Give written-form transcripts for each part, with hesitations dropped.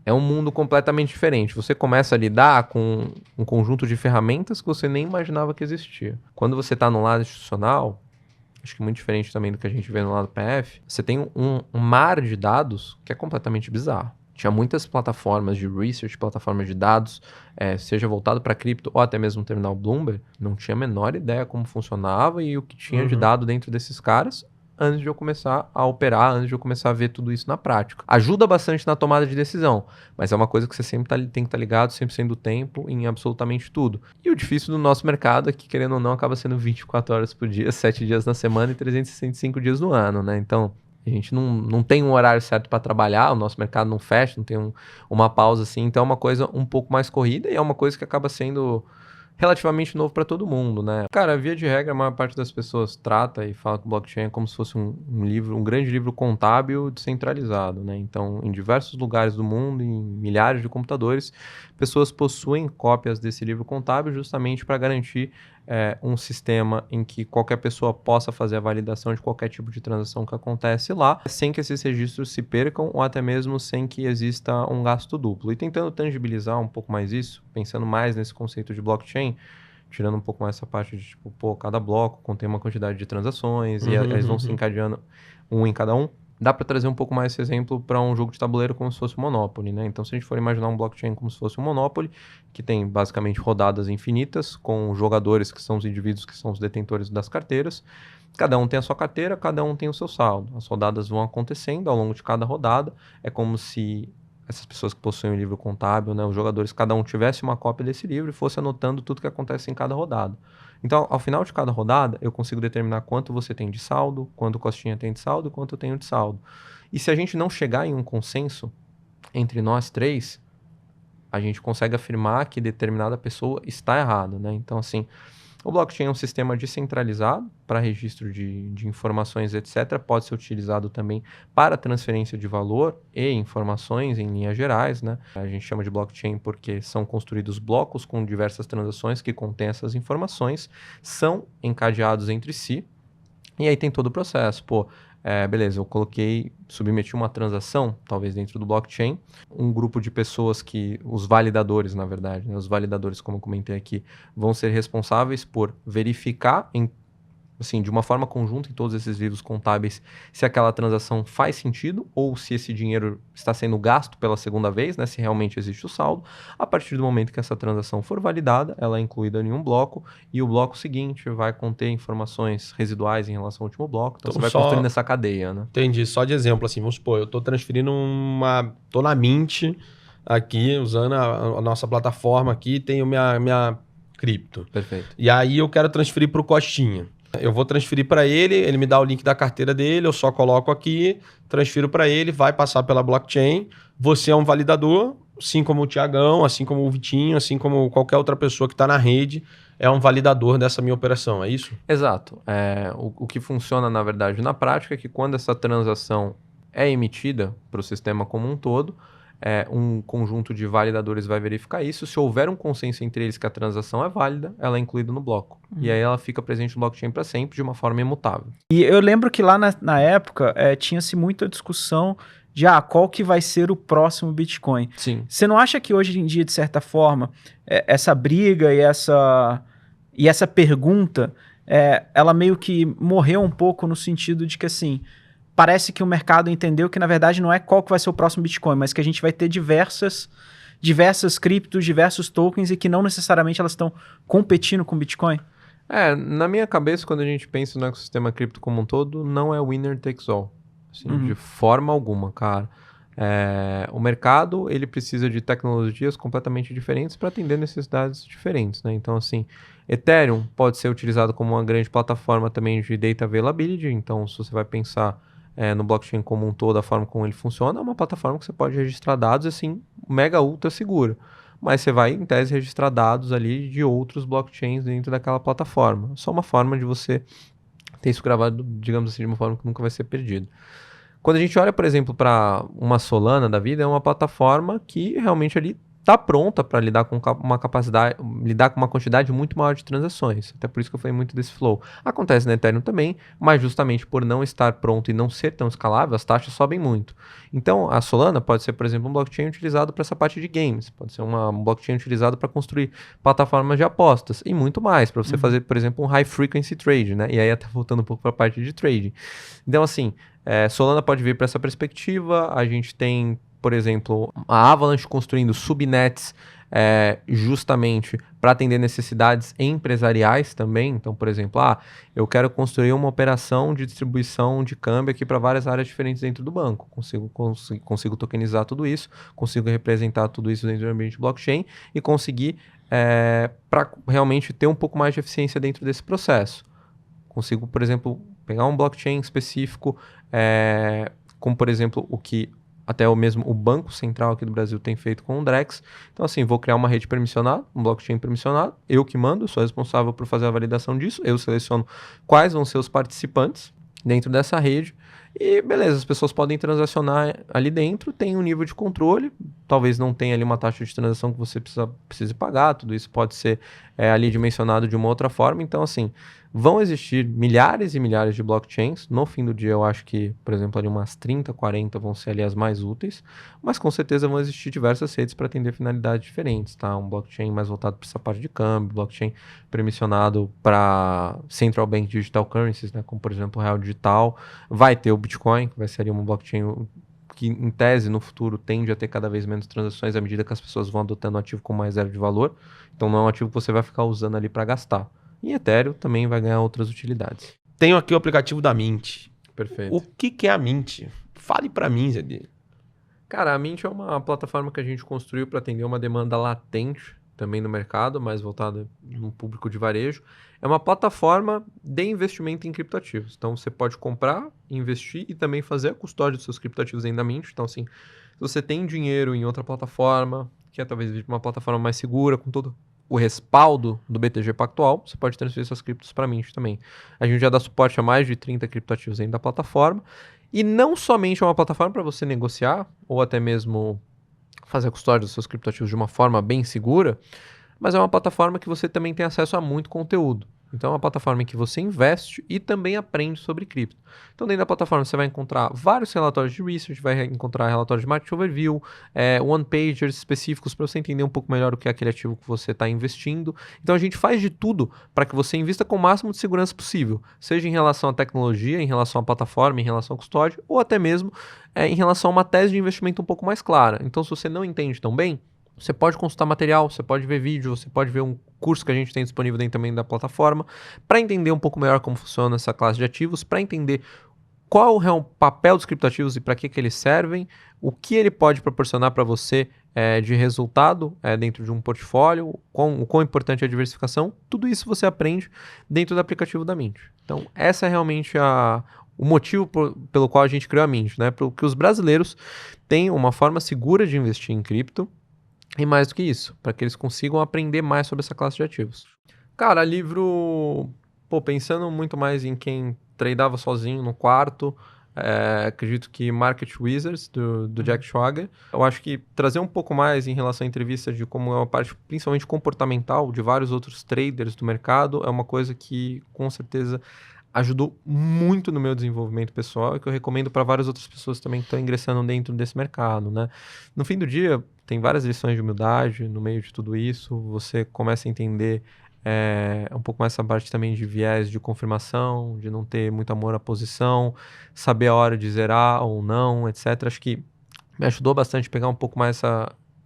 é um mundo completamente diferente. Você começa a lidar com um conjunto de ferramentas que você nem imaginava que existia. Quando você está no lado institucional, acho que muito diferente também do que a gente vê no lado PF, você tem um mar de dados que é completamente bizarro. Tinha muitas plataformas de research, plataformas de dados, seja voltado para cripto ou até mesmo o terminal Bloomberg, não tinha a menor ideia como funcionava e o que tinha de dado dentro desses caras antes de eu começar a operar, antes de eu começar a ver tudo isso na prática. Ajuda bastante na tomada de decisão, mas é uma coisa que você sempre tem que estar ligado 100% do tempo em absolutamente tudo. E o difícil do nosso mercado é que, querendo ou não, acaba sendo 24 horas por dia, 7 dias na semana e 365 dias no ano, né? Então, a gente não tem um horário certo para trabalhar, o nosso mercado não fecha, não tem uma pausa assim, então é uma coisa um pouco mais corrida e é uma coisa que acaba sendo relativamente novo para todo mundo, né? Cara, via de regra, a maior parte das pessoas trata e fala que o blockchain é como se fosse um livro, um grande livro contábil descentralizado, né? Então, em diversos lugares do mundo, em milhares de computadores, pessoas possuem cópias desse livro contábil justamente para garantir um sistema em que qualquer pessoa possa fazer a validação de qualquer tipo de transação que acontece lá, sem que esses registros se percam ou até mesmo sem que exista um gasto duplo. E tentando tangibilizar um pouco mais isso, pensando mais nesse conceito de blockchain, tirando um pouco mais essa parte de, tipo, pô, cada bloco contém uma quantidade de transações e eles vão se encadeando um em cada um. Dá para trazer um pouco mais esse exemplo para um jogo de tabuleiro como se fosse um Monopoly, né? Então, se a gente for imaginar um blockchain como se fosse um Monopoly, que tem basicamente rodadas infinitas, com jogadores que são os indivíduos que são os detentores das carteiras, cada um tem a sua carteira, cada um tem o seu saldo. As rodadas vão acontecendo ao longo de cada rodada, é como se essas pessoas que possuem o livro contábil, né, os jogadores, cada um tivesse uma cópia desse livro e fosse anotando tudo que acontece em cada rodada. Então, ao final de cada rodada, eu consigo determinar quanto você tem de saldo, quanto o Costinha tem de saldo e quanto eu tenho de saldo. E se a gente não chegar em um consenso entre nós três, a gente consegue afirmar que determinada pessoa está errada, né? Então, assim, o blockchain é um sistema descentralizado para registro de informações, etc. Pode ser utilizado também para transferência de valor e informações em linhas gerais, né? A gente chama de blockchain porque são construídos blocos com diversas transações que contêm essas informações, são encadeados entre si, e aí tem todo o processo. Pô, beleza, eu submeti uma transação, talvez dentro do blockchain, um grupo de pessoas os validadores, na verdade, né, os validadores, como eu comentei aqui, vão ser responsáveis por verificar assim, de uma forma conjunta em todos esses livros contábeis, se aquela transação faz sentido ou se esse dinheiro está sendo gasto pela segunda vez, né, se realmente existe o saldo. A partir do momento que essa transação for validada, ela é incluída em um bloco e o bloco seguinte vai conter informações residuais em relação ao último bloco. Então, você vai construindo essa cadeia, né? Entendi. Só de exemplo, assim, vamos supor, eu estou transferindo tô na Mint aqui, usando a nossa plataforma aqui, tenho minha cripto. Perfeito. E aí eu quero transferir para o Costinha. Eu vou transferir para ele me dá o link da carteira dele, eu só coloco aqui, transfiro para ele, vai passar pela blockchain. Você é um validador, assim como o Tiagão, assim como o Vitinho, assim como qualquer outra pessoa que está na rede, é um validador dessa minha operação, é isso? Exato. O que funciona, na verdade, na prática é que quando essa transação é emitida para o sistema como um todo, um conjunto de validadores vai verificar isso. Se houver um consenso entre eles que a transação é válida, ela é incluída no bloco. E aí ela fica presente no blockchain para sempre, de uma forma imutável. E eu lembro que lá na época tinha-se muita discussão de qual que vai ser o próximo Bitcoin. Sim. Você não acha que hoje em dia, de certa forma, essa briga e essa pergunta, ela meio que morreu um pouco no sentido de que, assim, parece que o mercado entendeu que, na verdade, não é qual que vai ser o próximo Bitcoin, mas que a gente vai ter diversas criptos, diversos tokens e que não necessariamente elas estão competindo com o Bitcoin? Na minha cabeça, quando a gente pensa no ecossistema cripto como um todo, não é winner takes all. Assim, de forma alguma, cara. O mercado, ele precisa de tecnologias completamente diferentes para atender necessidades diferentes, né? Então, assim, Ethereum pode ser utilizado como uma grande plataforma também de data availability. Então, se você vai pensar no blockchain como um todo, a forma como ele funciona, é uma plataforma que você pode registrar dados, assim, mega ultra segura. Mas você vai, em tese, registrar dados ali de outros blockchains dentro daquela plataforma. Só uma forma de você ter isso gravado, digamos assim, de uma forma que nunca vai ser perdido. Quando a gente olha, por exemplo, para uma Solana da vida, é uma plataforma que realmente ali está pronta para lidar com uma capacidade, lidar com uma quantidade muito maior de transações. Até por isso que eu falei muito desse flow. Acontece no Ethereum também, mas justamente por não estar pronto e não ser tão escalável, as taxas sobem muito. Então, a Solana pode ser, por exemplo, um blockchain utilizado para essa parte de games, pode ser um blockchain utilizado para construir plataformas de apostas e muito mais, para você fazer, por exemplo, um high frequency trade, né? E aí até voltando um pouco para a parte de trading. Então, assim, Solana pode vir para essa perspectiva. A gente tem, por exemplo, a Avalanche construindo subnets justamente para atender necessidades empresariais também. Então, por exemplo, eu quero construir uma operação de distribuição de câmbio aqui para várias áreas diferentes dentro do banco. Consigo tokenizar tudo isso, consigo representar tudo isso dentro do ambiente blockchain e conseguir para realmente ter um pouco mais de eficiência dentro desse processo. Consigo, por exemplo, pegar um blockchain específico, como por exemplo o que até o Banco Central aqui do Brasil tem feito com o Drex. Então, assim, vou criar uma rede permissionada, um blockchain permissionado, eu que mando, sou responsável por fazer a validação disso, eu seleciono quais vão ser os participantes dentro dessa rede e beleza, as pessoas podem transacionar ali dentro, tem um nível de controle, talvez não tenha ali uma taxa de transação que você precise pagar, tudo isso pode ser ali dimensionado de uma outra forma. Então, assim, vão existir milhares e milhares de blockchains. No fim do dia, eu acho que, por exemplo, ali umas 30, 40 vão ser ali as mais úteis, mas com certeza vão existir diversas redes para atender finalidades diferentes, tá? Um blockchain mais voltado para essa parte de câmbio, blockchain permissionado para Central Bank Digital Currencies, né? Como, por exemplo, o Real Digital. Vai ter o Bitcoin, que vai ser ali uma blockchain que, em tese, no futuro, tende a ter cada vez menos transações à medida que as pessoas vão adotando o ativo como reserva de valor. Então, não é um ativo que você vai ficar usando ali para gastar. E Ethereum também vai ganhar outras utilidades. Tenho aqui o aplicativo da Mint. Perfeito. O que é a Mint? Fale para mim, Zé. Cara, a Mint é uma plataforma que a gente construiu para atender uma demanda latente também no mercado, mais voltada no público de varejo. É uma plataforma de investimento em criptoativos. Então, você pode comprar, investir e também fazer a custódia dos seus criptoativos dentro da Mint. Então, assim, se você tem dinheiro em outra plataforma, que é talvez uma plataforma mais segura, com todo o respaldo do BTG Pactual, você pode transferir suas criptos para a Mint também. A gente já dá suporte a mais de 30 criptoativos dentro da plataforma. E não somente é uma plataforma para você negociar, ou até mesmo fazer a custódia dos seus criptoativos de uma forma bem segura, mas é uma plataforma que você também tem acesso a muito conteúdo. Então é uma plataforma em que você investe e também aprende sobre cripto. Então dentro da plataforma você vai encontrar vários relatórios de research, vai encontrar relatórios de market overview, one-pagers específicos para você entender um pouco melhor o que é aquele ativo que você está investindo. Então a gente faz de tudo para que você invista com o máximo de segurança possível, seja em relação à tecnologia, em relação à plataforma, em relação à custódia, ou até mesmo em relação a uma tese de investimento um pouco mais clara. Então se você não entende tão bem, você pode consultar material, você pode ver vídeo, você pode ver um curso que a gente tem disponível dentro também da plataforma, para entender um pouco melhor como funciona essa classe de ativos, para entender qual é o papel dos criptoativos e para que eles servem, o que ele pode proporcionar para você de resultado dentro de um portfólio, o quão importante é a diversificação. Tudo isso você aprende dentro do aplicativo da Mint. Então, essa é realmente o motivo pelo qual a gente criou a Mint, né? Para que os brasileiros tenham uma forma segura de investir em cripto. E mais do que isso, para que eles consigam aprender mais sobre essa classe de ativos. Cara, livro... pensando muito mais em quem tradeava sozinho no quarto, acredito que Market Wizards, do Jack Schwager. Eu acho que trazer um pouco mais em relação à entrevista de como é uma parte principalmente comportamental de vários outros traders do mercado, é uma coisa que, com certeza, ajudou muito no meu desenvolvimento pessoal e que eu recomendo para várias outras pessoas também que estão ingressando dentro desse mercado, né? No fim do dia, tem várias lições de humildade no meio de tudo isso, você começa a entender um pouco mais essa parte também de viés de confirmação, de não ter muito amor à posição, saber a hora de zerar ou não, etc. Acho que me ajudou bastante a pegar um pouco mais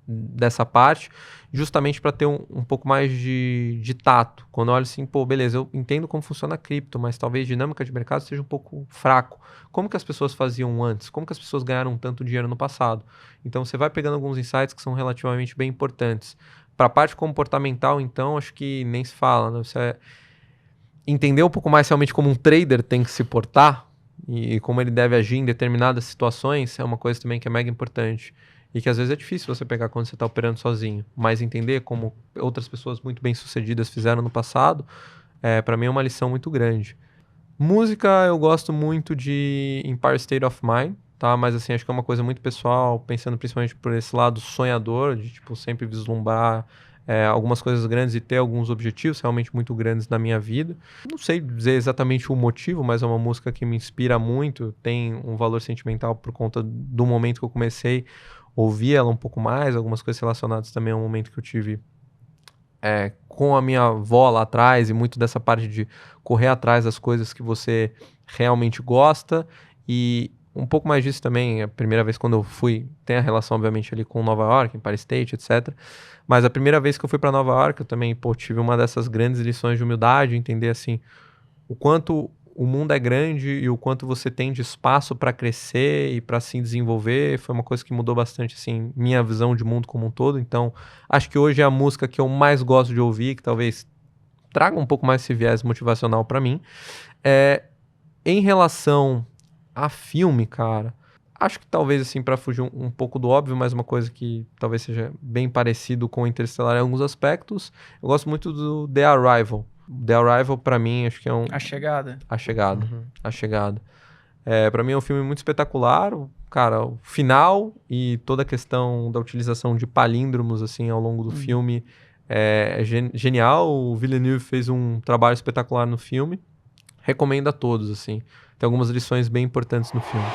dessa parte, justamente para ter um pouco mais de tato. Quando eu olho assim, beleza, eu entendo como funciona a cripto, mas talvez a dinâmica de mercado seja um pouco fraco. Como que as pessoas faziam antes? Como que as pessoas ganharam tanto dinheiro no passado? Então você vai pegando alguns insights que são relativamente bem importantes. Para a parte comportamental, então, acho que nem se fala, né? Você entender um pouco mais realmente como um trader tem que se portar e como ele deve agir em determinadas situações é uma coisa também que é mega importante. E que às vezes é difícil você pegar quando você está operando sozinho. Mas entender como outras pessoas muito bem-sucedidas fizeram no passado, para mim é uma lição muito grande. Música, eu gosto muito de Empire State of Mind, tá? Mas, assim, acho que é uma coisa muito pessoal, pensando principalmente por esse lado sonhador, de, tipo, sempre vislumbrar algumas coisas grandes e ter alguns objetivos realmente muito grandes na minha vida. Não sei dizer exatamente o motivo, mas é uma música que me inspira muito, tem um valor sentimental por conta do momento que eu comecei a ouvir ela um pouco mais, algumas coisas relacionadas também ao momento que eu tive com a minha avó lá atrás, e muito dessa parte de correr atrás das coisas que você realmente gosta, e um pouco mais disso também, a primeira vez quando eu fui, tem a relação obviamente ali com Nova York, Empire State, etc. Mas a primeira vez que eu fui para Nova York, eu também, tive uma dessas grandes lições de humildade, entender assim, o quanto o mundo é grande e o quanto você tem de espaço para crescer e para se desenvolver. Foi uma coisa que mudou bastante, assim, minha visão de mundo como um todo. Então, acho que hoje é a música que eu mais gosto de ouvir, que talvez traga um pouco mais esse viés motivacional para mim. Em relação a filme, cara, acho que talvez, assim, para fugir um pouco do óbvio, mas uma coisa que talvez seja bem parecido com Interestelar em alguns aspectos, eu gosto muito do The Arrival. The Arrival, pra mim, acho que é A Chegada. A Chegada. A Chegada. Pra mim é um filme muito espetacular. Cara, o final e toda a questão da utilização de palíndromos, assim, ao longo do filme é genial. O Villeneuve fez um trabalho espetacular no filme. Recomendo a todos, assim. Tem algumas lições bem importantes no filme.